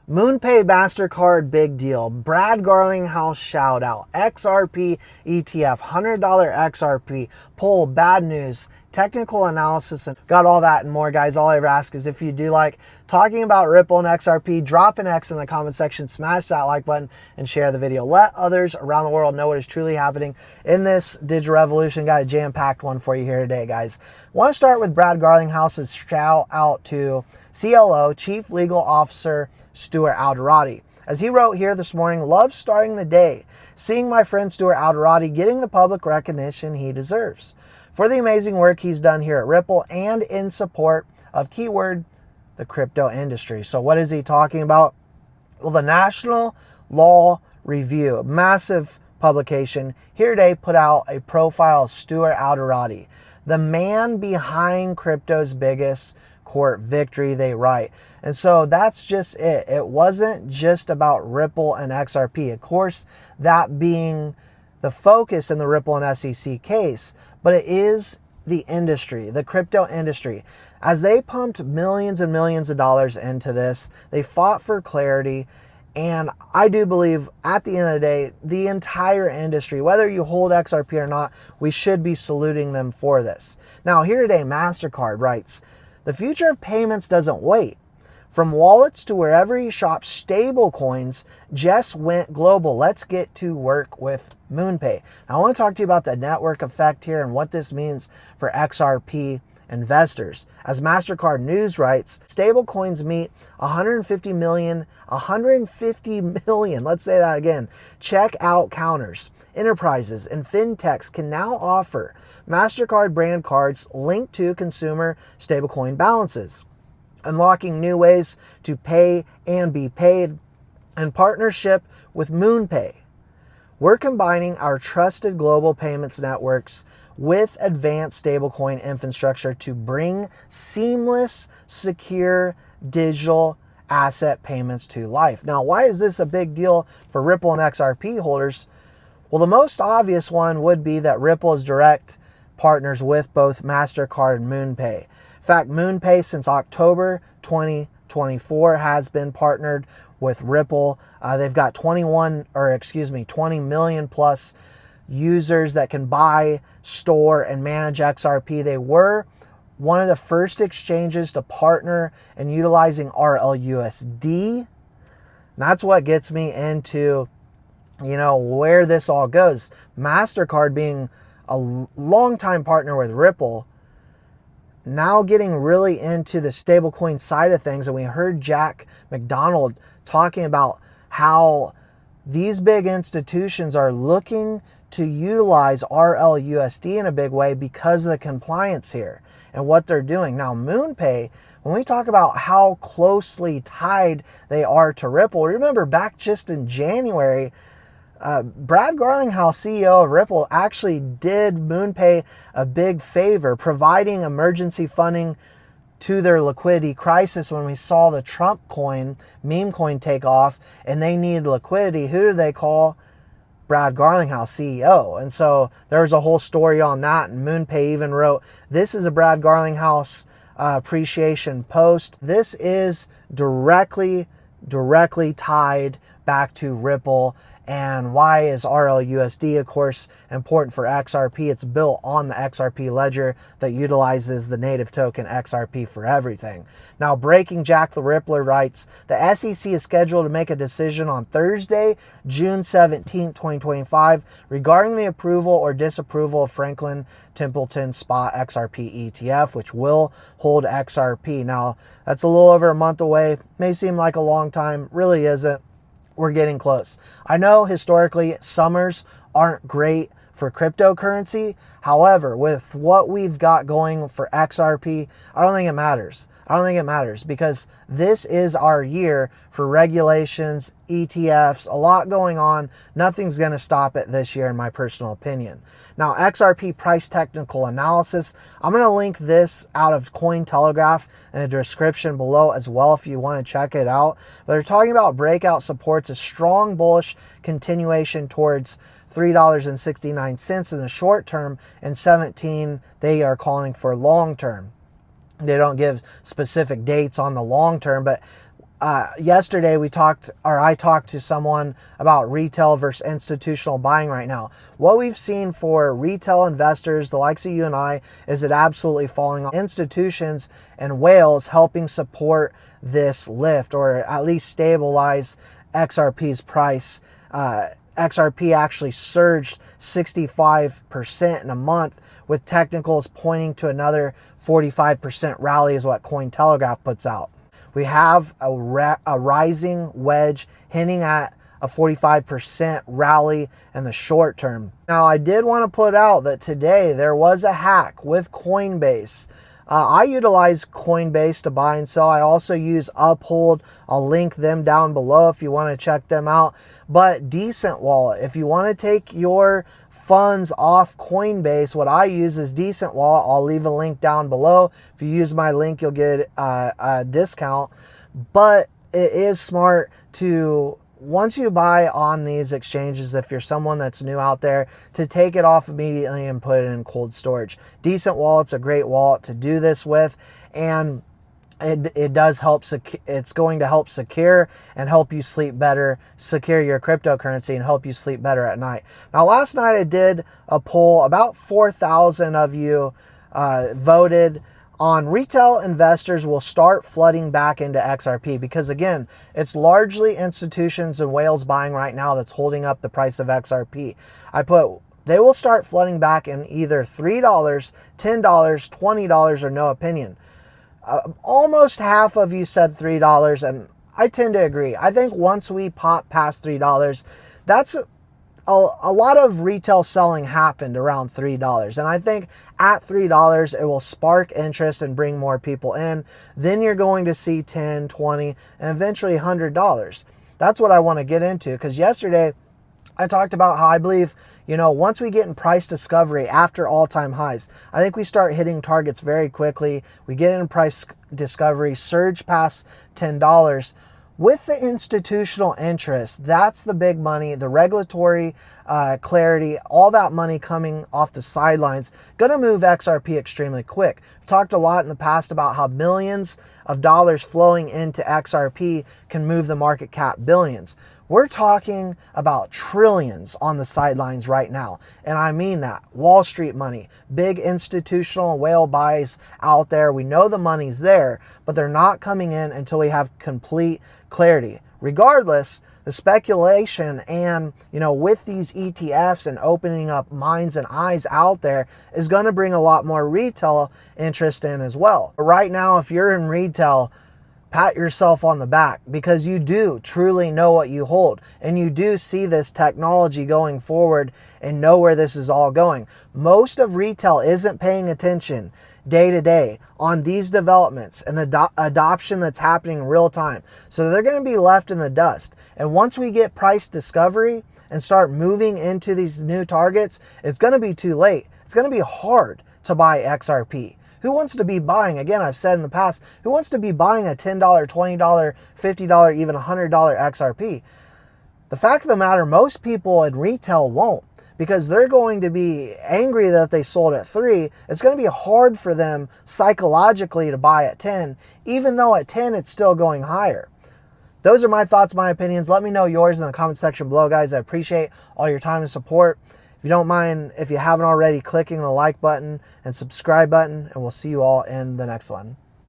Moonpay, Mastercard, big deal. Brad Garlinghouse shout out. XRP ETF, $100 XRP, poll, bad news, technical analysis, and got all that and more, guys. All I ever ask is if you do like talking about Ripple and XRP, drop an X in the comment section, smash that like button, and share the video. Let others around the world know what is truly happening in this digital revolution. Got a jam-packed one for you here today, guys. Want to start with Brad Garlinghouse's shout out to CLO, Chief Legal Officer, Stuart Alderati. As he wrote here this morning, love starting the day, seeing my friend Stuart Alderati getting the public recognition he deserves for the amazing work he's done here at Ripple and in support of keyword, the crypto industry. So what is he talking about? Well, the National Law Review, massive publication, here today put out a profile of Stuart Alderati, the man behind crypto's biggest court victory, they write. And so that's just it. It wasn't just about Ripple and XRP. Of course, that being the focus in the Ripple and SEC case, but it is the industry, the crypto industry. As they pumped millions and millions of dollars into this, they fought for clarity. And I do believe at the end of the day, the entire industry, whether you hold XRP or not, we should be saluting them for this. Now, here today, Mastercard writes, the future of payments doesn't wait. From wallets to wherever you shop, stable coins just went global. Let's get to work with Moonpay. Now, I want to talk to you about the network effect here and what this means for XRP investors. As Mastercard News writes, stable coins meet 150 million, let's say that again, checkout counters. Enterprises and fintechs can now offer Mastercard brand cards linked to consumer stablecoin balances, unlocking new ways to pay and be paid in partnership with Moonpay. We're combining our trusted global payments networks with advanced stablecoin infrastructure to bring seamless, secure digital asset payments to life. Now, why is this a big deal for Ripple and XRP holders? Well, the most obvious one would be that Ripple is direct partners with both Mastercard and Moonpay. In fact, Moonpay since October 2024 has been partnered with Ripple. They've got 20 million plus users that can buy, store, and manage XRP. They were one of the first exchanges to partner and utilizing RLUSD. And that's what gets me into where this all goes. Mastercard being a longtime partner with Ripple, now getting really into the stablecoin side of things. And we heard Jack McDonald talking about how these big institutions are looking to utilize RLUSD in a big way because of the compliance here and what they're doing. Now, Moonpay, when we talk about how closely tied they are to Ripple, remember back just in January, Brad Garlinghouse, CEO of Ripple, actually did Moonpay a big favor, providing emergency funding to their liquidity crisis when we saw the Trump coin, meme coin, take off and they needed liquidity. Who did they call? Brad Garlinghouse, CEO. And so there was a whole story on that. And Moonpay even wrote, this is a Brad Garlinghouse appreciation post. This is directly tied back to Ripple. And why is RLUSD, of course, important for XRP? It's built on the XRP ledger that utilizes the native token XRP for everything. Now, Breaking Jack the Rippler writes, the SEC is scheduled to make a decision on Thursday, June 17, 2025, regarding the approval or disapproval of Franklin Templeton Spot XRP ETF, which will hold XRP. Now, that's a little over a month away. May seem like a long time, really isn't. We're getting close. I know historically summers aren't great for cryptocurrency. However, with what we've got going for XRP, I don't think it matters. I don't think it matters because this is our year for regulations, ETFs, a lot going on. Nothing's going to stop it this year, in my personal opinion. Now, XRP price technical analysis. I'm going to link this out of Cointelegraph in the description below as well if you want to check it out. But they're talking about breakout supports, a strong bullish continuation towards $3.69 in the short term, and 17 they are calling for long term. They don't give specific dates on the long term, but yesterday I talked to someone about retail versus institutional buying right now. What we've seen for retail investors, the likes of you and I, is it absolutely falling off. Institutions and whales helping support this lift, or at least stabilize XRP's price. XRP actually surged 65% in a month, with technicals pointing to another 45% rally is what Cointelegraph puts out. We have a rising wedge hinting at a 45% rally in the short term. Now, I did want to put out that today there was a hack with Coinbase. I utilize Coinbase to buy and sell. I also use Uphold. I'll link them down below if you want to check them out. But Decent Wallet, if you want to take your funds off Coinbase, what I use is Decent Wallet. I'll leave a link down below. If you use my link, you'll get a discount. But it is smart to, once you buy on these exchanges, if you're someone that's new out there, to take it off immediately and put it in cold storage. Decent Wallet's a great wallet to do this with, and it does help. It's going to help secure and help you sleep better, secure your cryptocurrency and help you sleep better at night. Now, last night I did a poll. About 4,000 of you voted on retail investors will start flooding back into XRP, because again, it's largely institutions and whales buying right now that's holding up the price of XRP. I put they will start flooding back in either $3, $10, $20, or no opinion. Almost half of you said $3, and I tend to agree. I think once we pop past $3, that's a lot of retail selling happened around $3. And I think at $3, it will spark interest and bring more people in. Then you're going to see $10, $20, and eventually $100. That's what I want to get into, because yesterday I talked about how I believe, once we get in price discovery after all-time highs, I think we start hitting targets very quickly. We get in price discovery, surge past $10. With the institutional interest, that's the big money, the regulatory clarity, all that money coming off the sidelines, going to move XRP extremely quick. We've talked a lot in the past about how millions of dollars flowing into XRP can move the market cap billions. We're talking about trillions on the sidelines right now. And I mean that. Wall Street money, big institutional whale buys out there. We know the money's there, but they're not coming in until we have complete clarity. Regardless, the speculation and, with these ETFs and opening up minds and eyes out there is going to bring a lot more retail interest in as well. But right now, if you're in retail, pat yourself on the back, because you do truly know what you hold, and you do see this technology going forward and know where this is all going. Most of retail isn't paying attention day to day on these developments and the adoption that's happening in real time. So they're going to be left in the dust. And once we get price discovery and start moving into these new targets, it's going to be too late. It's going to be hard to buy XRP. Who wants to be buying, again, I've said in the past, who wants to be buying a $10, $20, $50, even $100 XRP? The fact of the matter, most people in retail won't, because they're going to be angry that they sold at 3. It's going to be hard for them psychologically to buy at 10, even though at 10 it's still going higher. Those are my thoughts, my opinions. Let me know yours in the comment section below, guys. I appreciate all your time and support. If you don't mind, if you haven't already, clicking the like button and subscribe button, and we'll see you all in the next one.